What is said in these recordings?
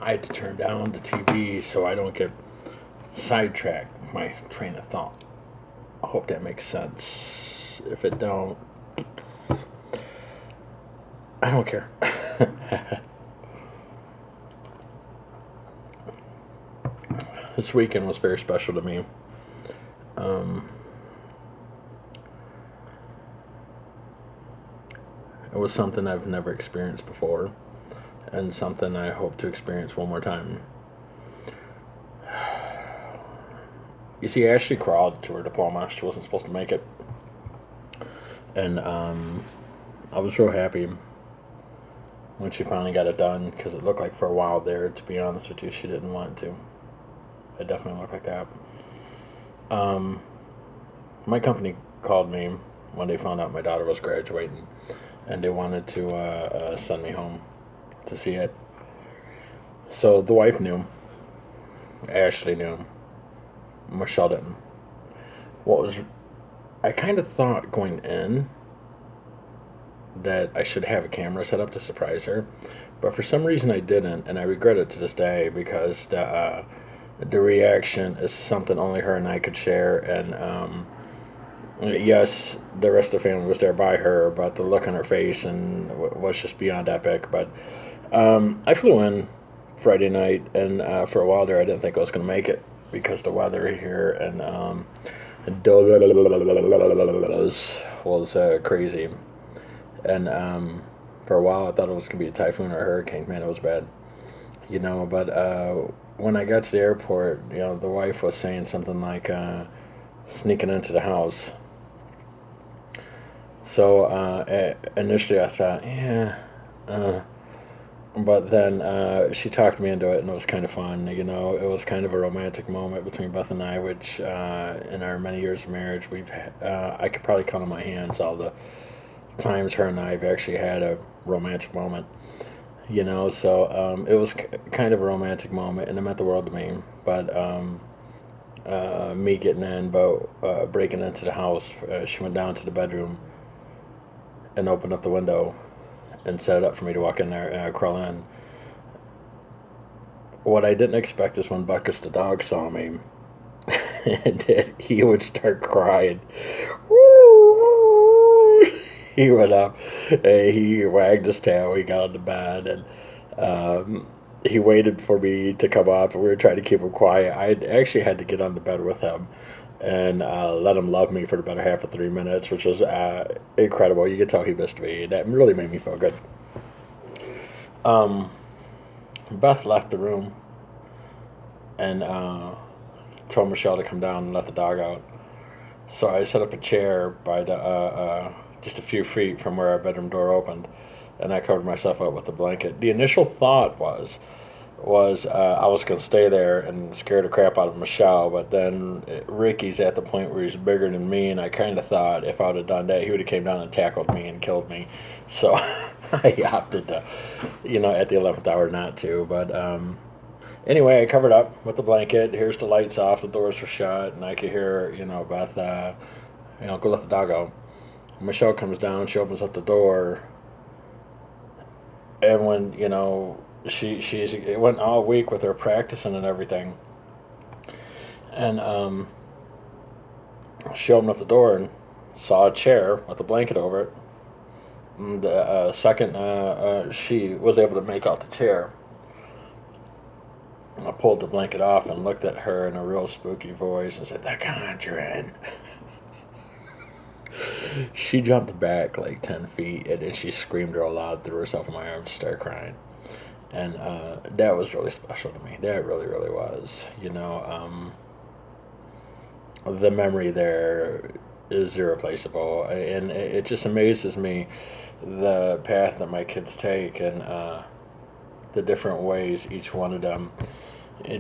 I had to turn down the TV so I don't get sidetracked my train of thought. I hope that makes sense. If it don't, I don't care. This weekend was very special to me. Um, it was something I've never experienced before, and something I hope to experience one more time. You see, Ashley crawled to her diploma. She wasn't supposed to make it, and I was real happy when she finally got it done because it looked like for a while there, to be honest with you, she didn't want to. It definitely looked like that. Um, my company called me when they found out my daughter was graduating, and they wanted to send me home to see it. So the wife knew, Ashley knew, Michelle didn't. What was I kind of thought going in that I should have a camera set up to surprise her, but for some reason I didn't, and I regret it to this day because the reaction is something only her and I could share, and yes, the rest of the family was there by her, but the look on her face and was just beyond epic. But I flew in Friday night, and for a while there, I didn't think I was going to make it because the weather here and was crazy. And for a while, I thought it was going to be a typhoon or a hurricane. Man, it was bad, But when I got to the airport, the wife was saying something like sneaking into the house. So initially, I thought, yeah. But then she talked me into it, and it was kind of fun. It was kind of a romantic moment between Beth and I, which in our many years of marriage, I could probably count on my hands all the times her and I have actually had a romantic moment. So it was kind of a romantic moment, and it meant the world to me. But me getting in, but breaking into the house, she went down to the bedroom and opened up the window and set it up for me to walk in there and crawl in. What I didn't expect is when Buckus the dog saw me, and he would start crying. He went up, he wagged his tail, he got on the bed, and he waited for me to come up, and we were trying to keep him quiet. I actually had to get on the bed with him and let him love me for the better half of 3 minutes, which was incredible. You could tell he missed me. That really made me feel good. Um, Beth left the room and told Michelle to come down and let the dog out. So I set up a chair by the just a few feet from where our bedroom door opened, and I covered myself up with a blanket. The initial thought was I was going to stay there and scare the crap out of Michelle, but then Ricky's at the point where he's bigger than me, and I kind of thought if I would have done that, he would have came down and tackled me and killed me. So I opted to, at the 11th hour not to. But anyway, I covered up with the blanket. Here's the lights off, the doors were shut, and I could hear, Beth, go let the dog out. Michelle comes down, she opens up the door, and when, she's it went all week with her practicing and everything, and she opened up the door and saw a chair with a blanket over it. And the second she was able to make out the chair, I pulled the blanket off and looked at her in a real spooky voice and said, "The Conjuring." She jumped back like 10 feet, and then she screamed real loud, threw herself in my arms, started crying. And that was really special to me. That really, really was. The memory there is irreplaceable, and it just amazes me the path that my kids take and the different ways each one of them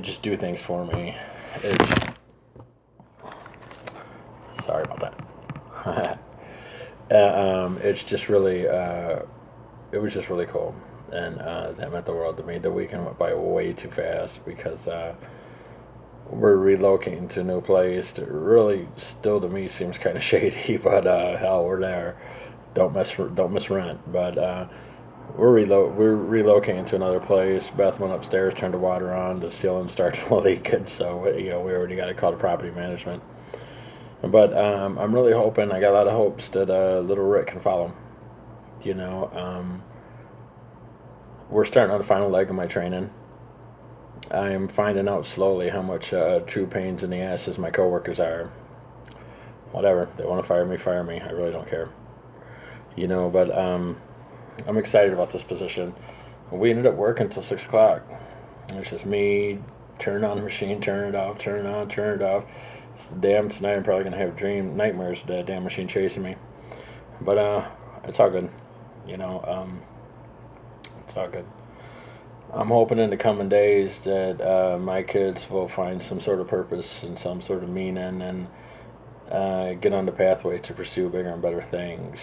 just do things for me. It's, sorry about that. It's just really, it was just really cool, and that meant the world to me. The weekend went by way too fast because we're relocating to a new place. It really, still to me, seems kind of shady, but hell, we're there. Don't miss rent. But we're relocating to another place. Beth went upstairs, turned the water on, the ceiling started leaking, so we already got to call the property management. But I'm really hoping. I got a lot of hopes that little Rick can follow. You know, we're starting on the final leg of my training. I am finding out slowly how much true pains in the asses my coworkers are. Whatever, they want to fire me, fire me. I really don't care. But I'm excited about this position. We ended up working until 6 o'clock. It's just me turn on the machine, turn it off, turn it on, turn it off. Tonight I'm probably gonna have nightmares with that damn machine chasing me. But it's all good. It's all good. I'm hoping in the coming days that my kids will find some sort of purpose and some sort of meaning and get on the pathway to pursue bigger and better things.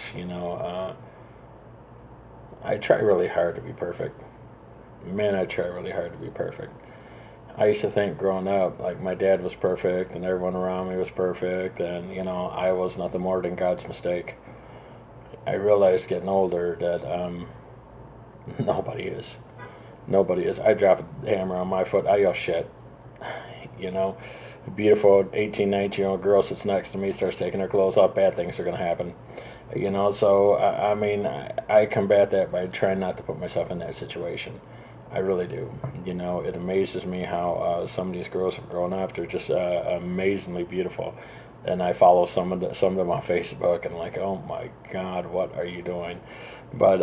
I try really hard to be perfect. Man, I try really hard to be perfect. I used to think growing up, like my dad was perfect and everyone around me was perfect, and I was nothing more than God's mistake. I realized getting older that nobody is. Nobody is. I drop a hammer on my foot, I yell shit. You know, a beautiful 18, 19-year-old girl sits next to me, starts taking her clothes off, bad things are going to happen. So, I combat that by trying not to put myself in that situation. I really do. It amazes me how some of these girls have grown up. They're just amazingly beautiful. And I follow some of them on Facebook, and like, oh my God, what are you doing? But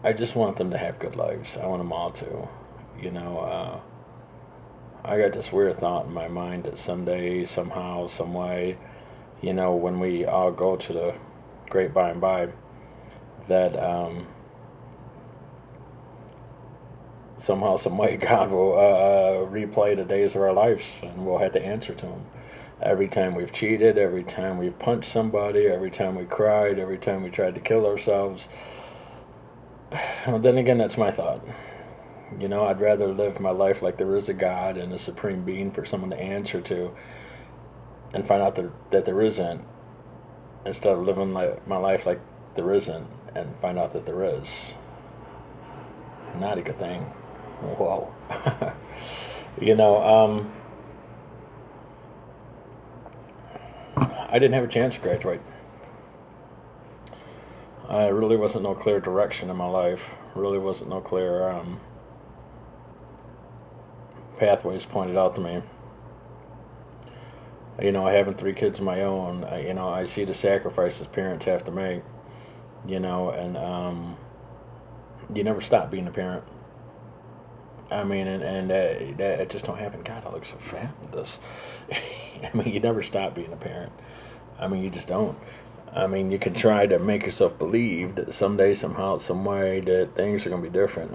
I just want them to have good lives. I want them all to. I got this weird thought in my mind that someday, somehow, some way, when we all go to the great by and by, that somehow, some way, God will replay the days of our lives, and we'll have to answer to Him. Every time we've cheated, every time we've punched somebody, every time we cried, every time we tried to kill ourselves. Well, then again, that's my thought. I'd rather live my life like there is a God and a supreme being for someone to answer to, and find out that there isn't, instead of living my life like there isn't and find out that there is. Not a good thing. Whoa. I didn't have a chance to graduate. Really wasn't no clear direction in my life. Really wasn't no clear pathways pointed out to me. Having 3 kids of my own, I see the sacrifices parents have to make, and you never stop being a parent. And that it just don't happen. God, I look so fat with this. You never stop being a parent. You just don't. You can try to make yourself believe that someday, somehow, some way, that things are going to be different.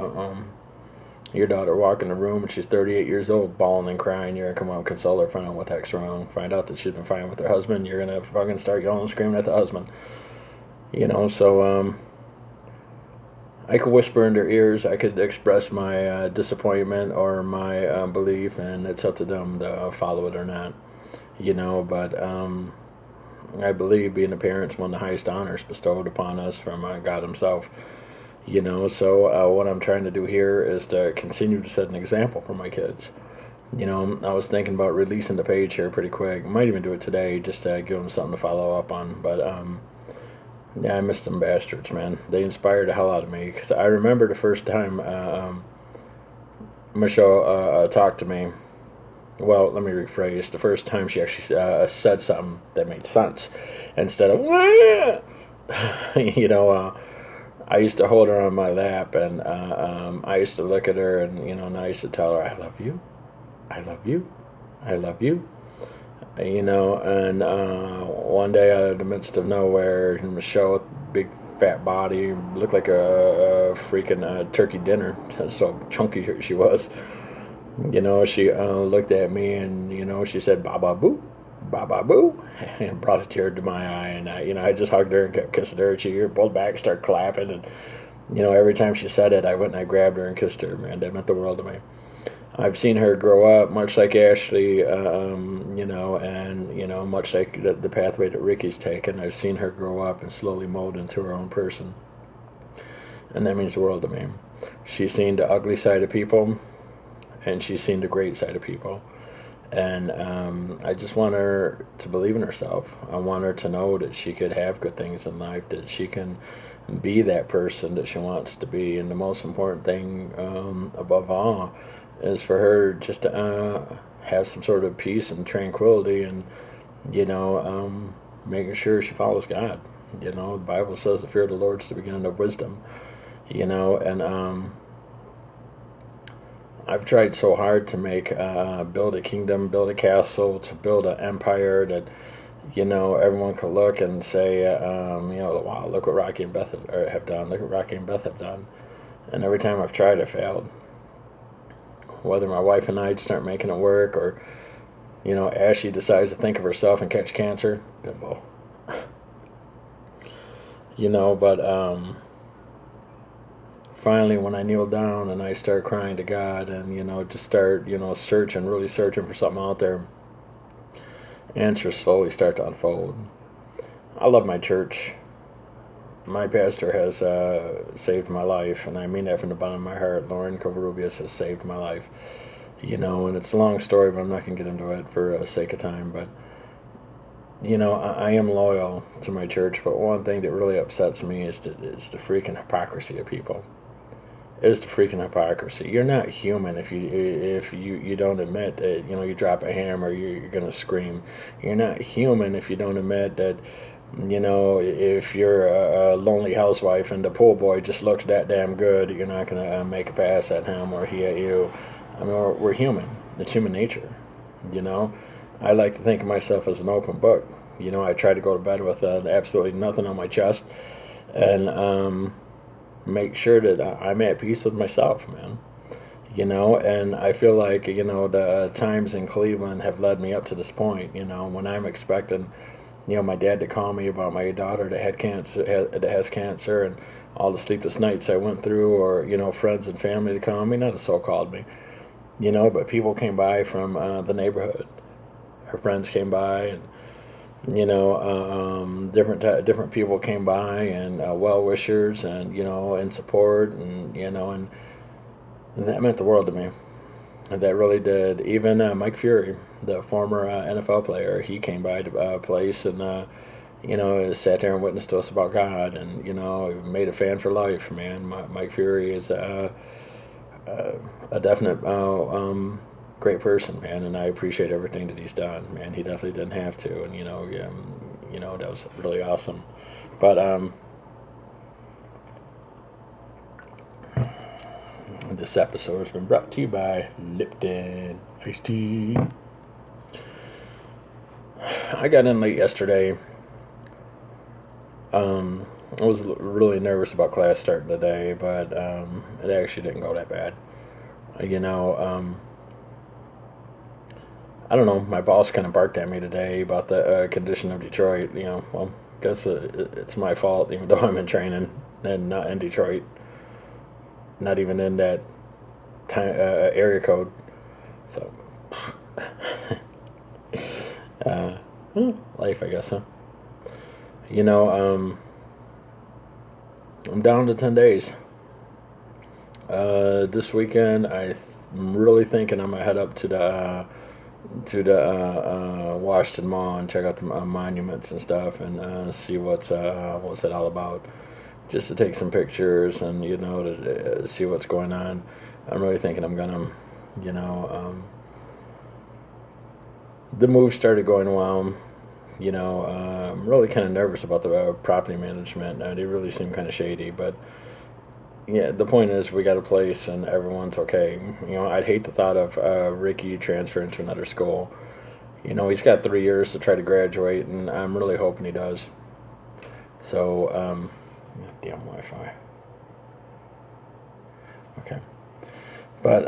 Your daughter walk in the room and she's 38 years old, bawling and crying. You're going to come out and console her, find out what the heck's wrong. Find out that she's been fighting with her husband. You're going to fucking start yelling and screaming at the husband. So I could whisper in their ears. I could express my disappointment or my belief, and it's up to them to follow it or not. But I believe being a parent is one of the highest honors bestowed upon us from God Himself. So what I'm trying to do here is to continue to set an example for my kids. I was thinking about releasing the page here pretty quick. Might even do it today just to give them something to follow up on. But yeah, I miss them bastards, man. They inspired the hell out of me. Cause I remember the first time Michelle talked to me. Well, let me rephrase. The first time she actually said something that made sense instead of I used to hold her on my lap, and I used to look at her, and I used to tell her, I love you, I love you, I love you. And one day out of the midst of nowhere, Michelle, big fat body, looked like a freaking turkey dinner, so chunky she was. She looked at me, and she said, "Baba boo, Baba boo," and brought a tear to my eye. And I just hugged her and kept kissing her. She pulled back, started clapping, and every time she said it, I went and I grabbed her and kissed her. Man, that meant the world to me. I've seen her grow up, much like Ashley, and much like the pathway that Ricky's taken. I've seen her grow up and slowly mold into her own person, and that means the world to me. She's seen the ugly side of people, and she's seen the great side of people. And I just want her to believe in herself. I want her to know that she could have good things in life, that she can be that person that she wants to be. And the most important thing, above all, is for her just to have some sort of peace and tranquility, and making sure she follows God. The Bible says the fear of the Lord is the beginning of wisdom. And I've tried so hard to build a kingdom, build a castle, to build an empire that, everyone could look and say, wow, look what Rocky and Beth have done. Look what Rocky and Beth have done. And every time I've tried, I failed. Whether my wife and I just aren't making it work, or, Ashley decides to think of herself and catch cancer, bimbo. But finally, when I kneel down and I start crying to God, and just start searching, really searching for something out there, answers slowly start to unfold. I love my church. My pastor has saved my life, and I mean that from the bottom of my heart. Lauren Covarrubias has saved my life. And it's a long story, but I'm not going to get into it for sake of time. But I am loyal to my church, but one thing that really upsets me is the freaking hypocrisy of people. Is the freaking hypocrisy. You're not human if you don't admit that you drop a hammer, you're gonna scream. You're not human if you don't admit that if you're a lonely housewife and the pool boy just looks that damn good, you're not gonna make a pass at him or he at you. I mean, we're human. It's human nature. I like to think of myself as an open book. I try to go to bed with absolutely nothing on my chest, and make sure that I'm at peace with myself, man. And I feel like, the times in Cleveland have led me up to this point, when I'm expecting, my dad to call me about my daughter that had cancer, that has cancer, and all the sleepless nights I went through, or, friends and family to call me. Not a soul called me, but people came by from the neighborhood. Her friends came by, and different people came by, and well wishers, and and support, and that meant the world to me. And that really did. Even Mike Fury, the former NFL player, he came by to place, and sat there and witnessed to us about God, and made a fan for life. Man, Mike Fury is a definite great person, man, and I appreciate everything that he's done, man. He definitely didn't have to, and that was really awesome. But this episode has been brought to you by Lipton Iced Tea. I got in late yesterday. I was really nervous about class starting today, but it actually didn't go that bad. I don't know. My boss kind of barked at me today about the condition of Detroit. Well, I guess it's my fault, even though I'm in training and not in Detroit, not even in that area code. So, life, I guess, huh? I'm down to 10 days. This weekend, I'm really thinking I'm gonna head up to the Washington Mall and check out the monuments and stuff, and see what's it all about. Just to take some pictures and to see what's going on. I'm really thinking I'm gonna, the move started going well. I'm really kind of nervous about the property management. They really seem kind of shady, but yeah, the point is we got a place and everyone's okay. I'd hate the thought of Ricky transferring to another school. He's got 3 years to try to graduate, and I'm really hoping he does. So, damn Wi-Fi. Okay, but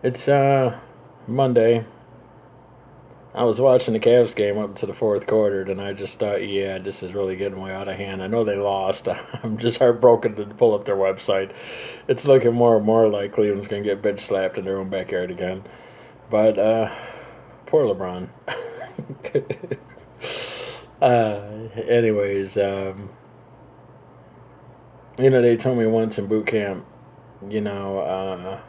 it's Monday. I was watching the Cavs game up to the fourth quarter, and I just thought, yeah, this is really getting way out of hand. I know they lost. I'm just heartbroken to pull up their website. It's looking more and more like Cleveland's going to get bitch slapped in their own backyard again. But, poor LeBron. Anyways, they told me once in boot camp, you know,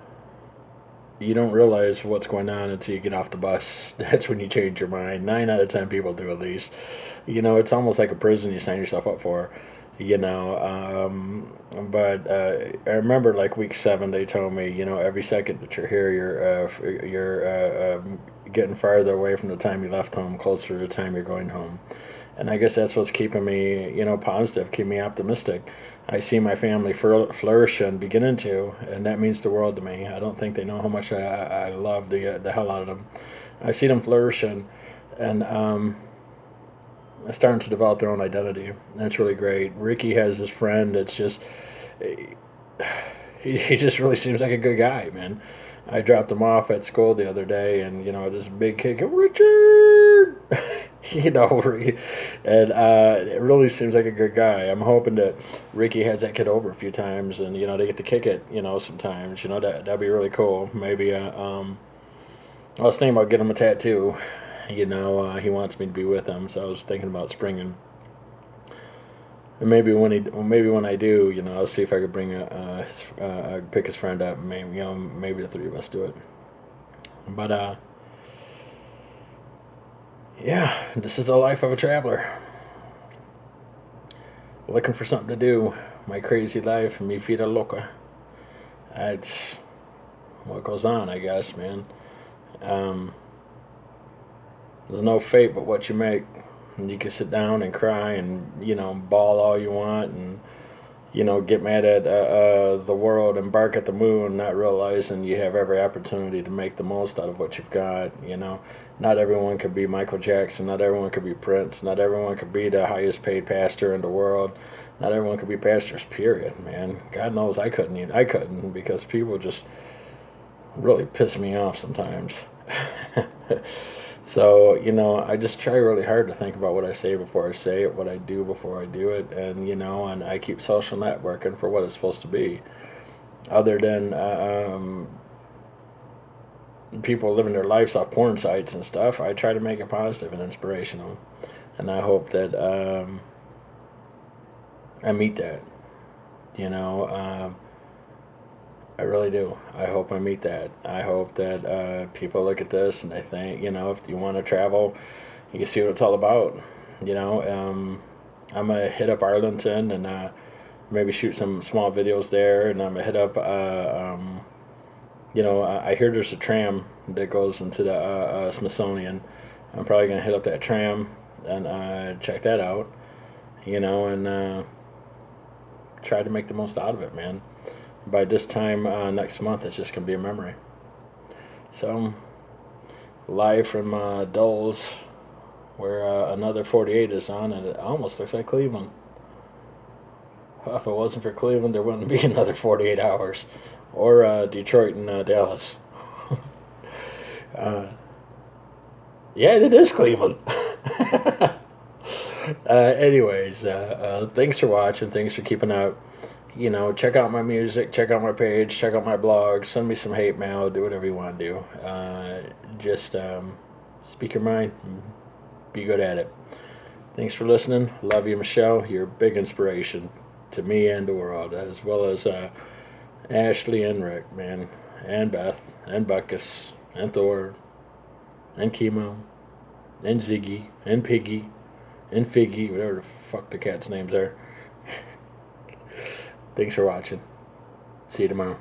you don't realize what's going on until you get off the bus. That's when you change your mind. 9 out of 10 people do, at least. It's almost like a prison you sign yourself up for. But I remember like week 7, they told me, every second that you're here, you're getting farther away from the time you left home, closer to the time you're going home. And I guess that's what's keeping me, positive, keeping me optimistic. I see my family flourish and beginning to, and that means the world to me. I don't think they know how much I love the hell out of them. I see them flourishing, and starting to develop their own identity. That's really great. Ricky has this friend that's just, he just really seems like a good guy, man. I dropped him off at school the other day, and this big kid go, Richard, and it really seems like a good guy. I'm hoping that Ricky has that kid over a few times, and they get to kick it, sometimes. That'd be really cool. Maybe I was thinking about getting him a tattoo. He wants me to be with him, so I was thinking about springing. And maybe when I do, I'll see if I could bring pick his friend up. Maybe the 3 of us do it. But yeah, this is the life of a traveler. Looking for something to do. My crazy life, mi vida loca. That's what goes on, I guess, man. There's no fate but what you make. And you can sit down and cry and, bawl all you want and, get mad at the world and bark at the moon, not realizing you have every opportunity to make the most out of what you've got, Not everyone could be Michael Jackson. Not everyone could be Prince. Not everyone could be the highest paid pastor in the world. Not everyone could be pastors, period, man. God knows I couldn't because people just really piss me off sometimes. So, I just try really hard to think about what I say before I say it, what I do before I do it, and, and I keep social networking for what it's supposed to be. Other than people living their lives off porn sites and stuff, I try to make it positive and inspirational. And I hope that I meet that, I really do. I hope I meet that. I hope that people look at this and they think, if you want to travel, you can see what it's all about. I'm going to hit up Arlington and maybe shoot some small videos there. And I'm going to hit up, I hear there's a tram that goes into the Smithsonian. I'm probably going to hit up that tram and check that out, and try to make the most out of it, man. By this time next month, it's just going to be a memory. So, live from Dulles, where another 48 is on, and it almost looks like Cleveland. If it wasn't for Cleveland, there wouldn't be another 48 hours. Or Detroit and Dallas. Yeah, it is Cleveland. Anyways, thanks for watching. Thanks for keeping up. Check out my music, check out my page, check out my blog, send me some hate mail, do whatever you want to do. Just speak your mind, be good at it. Thanks for listening. Love you, Michelle. You're a big inspiration to me and the world, as well as Ashley and Rick, man, and Beth, and Buckus, and Thor, and Chemo, and Ziggy, and Piggy, and Figgy, whatever the fuck the cat's names are. Thanks for watching. See you tomorrow.